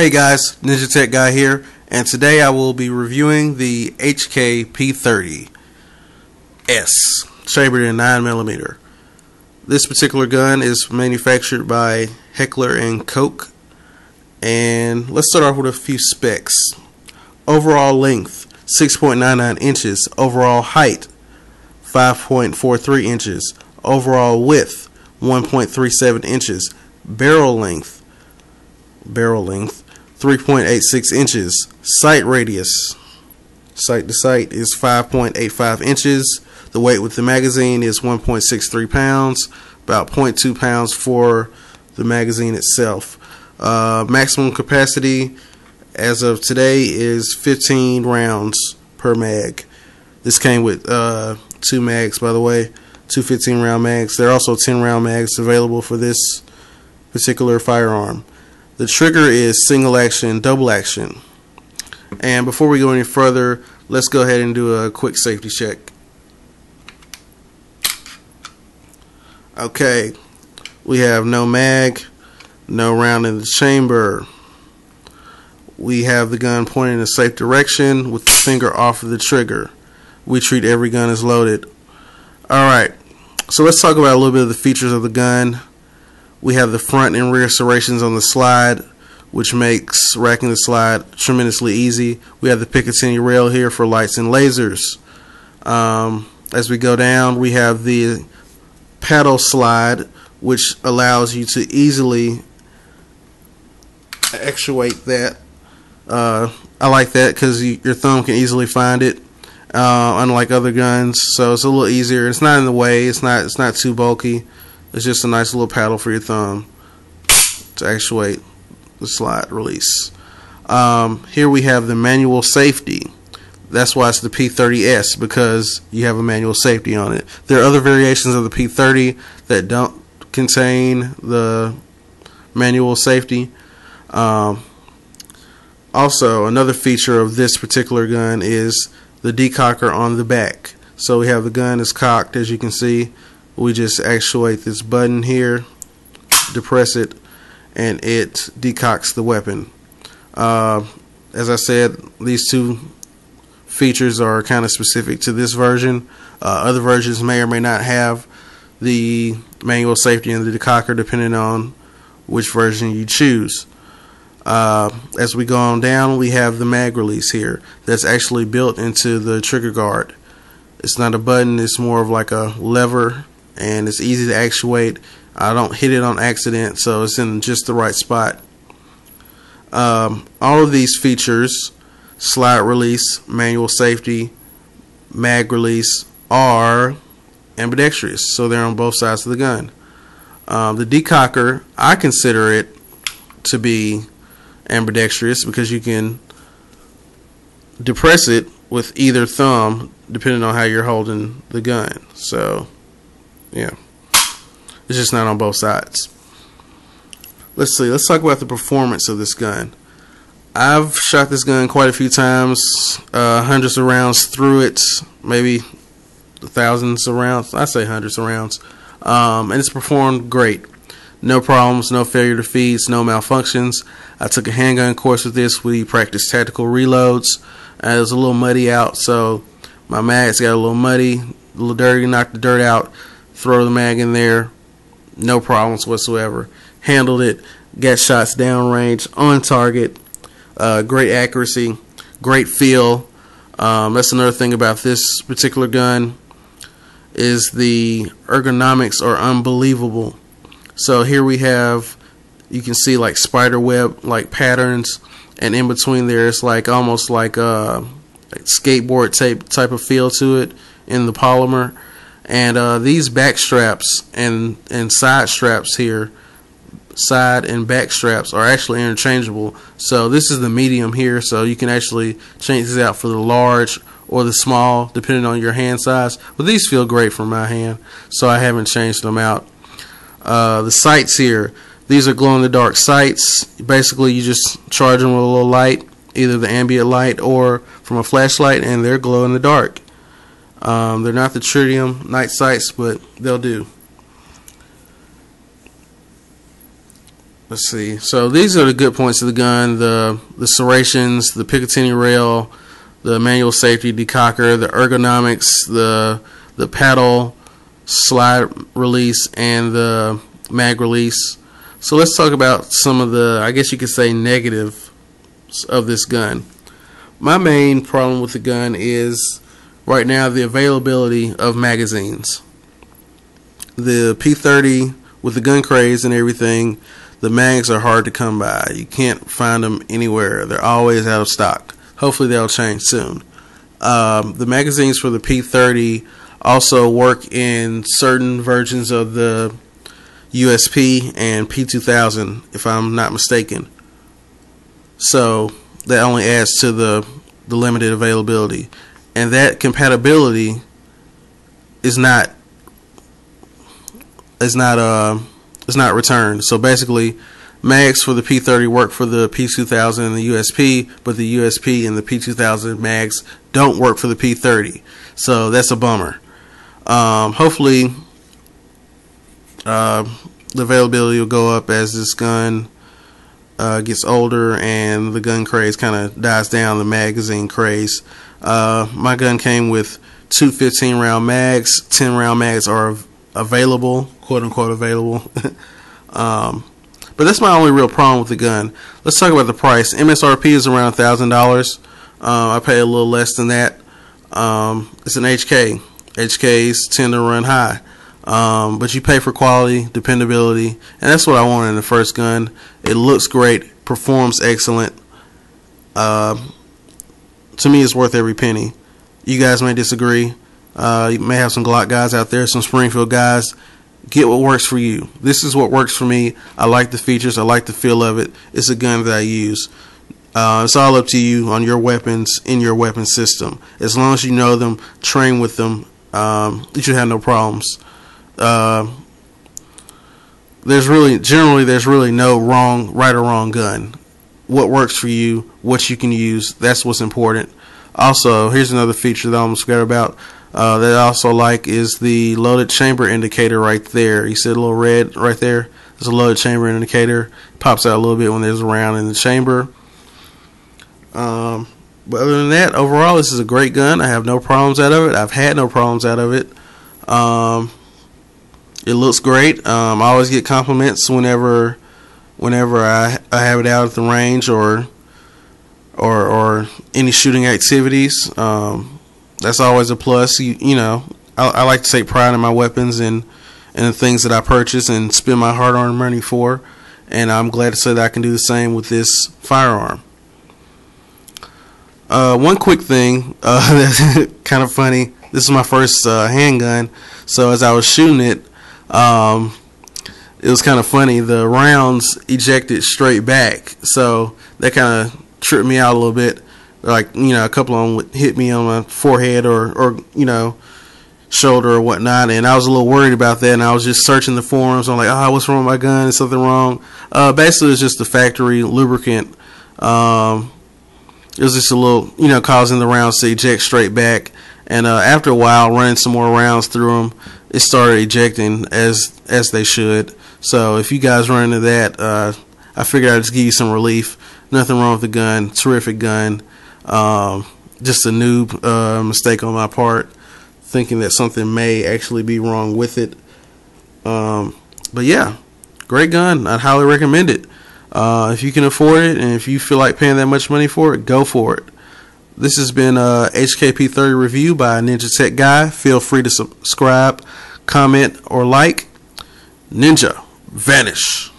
Hey guys, NinjaTechGuy here, and today I will be reviewing the HK P30 S, chambered in 9mm. This particular gun is manufactured by Heckler & Koch, and let's start off with a few specs. Overall length, 6.99 inches. Overall height, 5.43 inches. Overall width, 1.37 inches. Barrel length, 3.86 inches. Sight radius, sight to sight, is 5.85 inches. The weight with the magazine is 1.63 pounds, about 0.2 pounds for the magazine itself. Maximum capacity as of today is 15 rounds per mag. This came with 2 mags, by the way, two 15-round mags. There are also 10-round mags available for this particular firearm. The trigger is single action, double action. And before we go any further, let's go ahead and do a quick safety check. Okay, we have no mag, no round in the chamber. We have the gun pointing in a safe direction with the finger off of the trigger. We treat every gun as loaded. Alright, so let's talk about a little bit of the features of the gun. We have the front and rear serrations on the slide, which makes racking the slide tremendously easy. We have the Picatinny rail here for lights and lasers. As we go down, we have the paddle slide, which allows you to easily actuate that. I like that because your thumb can easily find it, unlike other guns. So it's a little easier. It's not in the way. It's not too bulky. It's just a nice little paddle for your thumb to actuate the slide release. Here we have the manual safety. That's why it's the P30S, because you have a manual safety on it. There are other variations of the P30 that don't contain the manual safety. Also, another feature of this particular gun is the decocker on the back. So we have the gun is cocked, as you can see. We just actuate this button here, depress it, and it decocks the weapon. As I said, these two features are kind of specific to this version. Other versions may or may not have the manual safety and the decocker, depending on which version you choose. As we go on down, we have the mag release here that's actually built into the trigger guard. It's not a button, it's more of like a lever, and it's easy to actuate. I don't hit it on accident, so it's in just the right spot. All of these features, slide release, manual safety, mag release, are ambidextrous, so they're on both sides of the gun. The decocker, I consider it to be ambidextrous because you can depress it with either thumb depending on how you're holding the gun. So yeah, it's just not on both sides. Let's see, let's talk about the performance of this gun. I've shot this gun quite a few times, hundreds of rounds through it, maybe thousands of rounds. I say hundreds of rounds, and it's performed great. No problems, no failure to feeds, no malfunctions. I took a handgun course with this. We practiced tactical reloads. It was a little muddy out, so my mags got a little muddy, a little dirty. Knocked the dirt out, throw the mag in there, no problems whatsoever. Handled it, got shots downrange, on target, great accuracy, great feel. That's another thing about this particular gun, is the ergonomics are unbelievable. So here we have, you can see like spider web like patterns, and in between there it's like almost like a skateboard type of feel to it in the polymer. And these back straps and side straps here, side and back straps, are actually interchangeable. So this is the medium here, so you can actually change this out for the large or the small depending on your hand size. But these feel great for my hand, so I haven't changed them out. The sights here, these are glow-in-the-dark sights. Basically you just charge them with a little light, either the ambient light or from a flashlight, and they're glow-in-the-dark. They're not the tritium night sights, but they'll do. let's see. So these are the good points of the gun: the serrations, the Picatinny rail, the manual safety decocker, the ergonomics, the paddle slide release, and the mag release. So let's talk about some of the, I guess you could say, negatives of this gun. My main problem with the gun is right now the availability of magazines. The P30, with the gun craze and everything, the mags are hard to come by. You can't find them anywhere. They're always out of stock. Hopefully they'll change soon. The magazines for the P30 also work in certain versions of the USP and P2000, if I'm not mistaken. So that only adds to the limited availability, and that compatibility is not returned. So basically, mags for the P30 work for the P2000 and the USP, but the USP and the P2000 mags don't work for the P30. So that's a bummer. Hopefully the availability will go up as this gun gets older and the gun craze kind of dies down, the magazine craze. My gun came with 2 15-round mags. 10-round mags are available, quote-unquote available. But that's my only real problem with the gun. Let's talk about the price. MSRP is around $1,000. I pay a little less than that. It's an HK. HKs tend to run high. But you pay for quality, dependability, and that's what I wanted in the first gun. It looks great, performs excellent. To me, it's worth every penny. You guys may disagree. You may have some Glock guys out there, some Springfield guys. Get what works for you. This is what works for me. I like the features. I like the feel of it. It's a gun that I use. It's all up to you on your weapons, in your weapon system. As long as you know them, train with them, you should have no problems. There's really no right or wrong gun. What works for you, what you can use, that's what's important. Also, here's another feature that I almost forgot about. That I also like is the loaded chamber indicator right there. You see a little red right there? There's a loaded chamber indicator. It pops out a little bit when there's a round in the chamber. But other than that, overall, this is a great gun. I have no problems out of it. I've had no problems out of it. It looks great. I always get compliments whenever I have it out at the range or any shooting activities. That's always a plus. You know, I like to take pride in my weapons and the things that I purchase and spend my hard-earned money for, and I'm glad to say that I can do the same with this firearm. One quick thing that's kind of funny. This is my first handgun, so as I was shooting it, it was kind of funny. The rounds ejected straight back, so that kind of tripped me out a little bit. Like, you know, a couple of them would hit me on my forehead or you know, shoulder or whatnot, and I was a little worried about that, and I was just searching the forums. I'm like, oh, what's wrong with my gun? Is something wrong? Basically, it's just the factory lubricant. It was just a little, you know, causing the rounds to eject straight back, and after a while, running some more rounds through them, it started ejecting as they should. So if you guys run into that, I figured I'd just give you some relief. Nothing wrong with the gun. Terrific gun. Just a noob mistake on my part, thinking that something may actually be wrong with it. But yeah, great gun. I'd highly recommend it. If you can afford it and if you feel like paying that much money for it, go for it. This has been a HK P30 review by NinjaTechGuy. Feel free to subscribe, comment, or like. Ninja, vanish.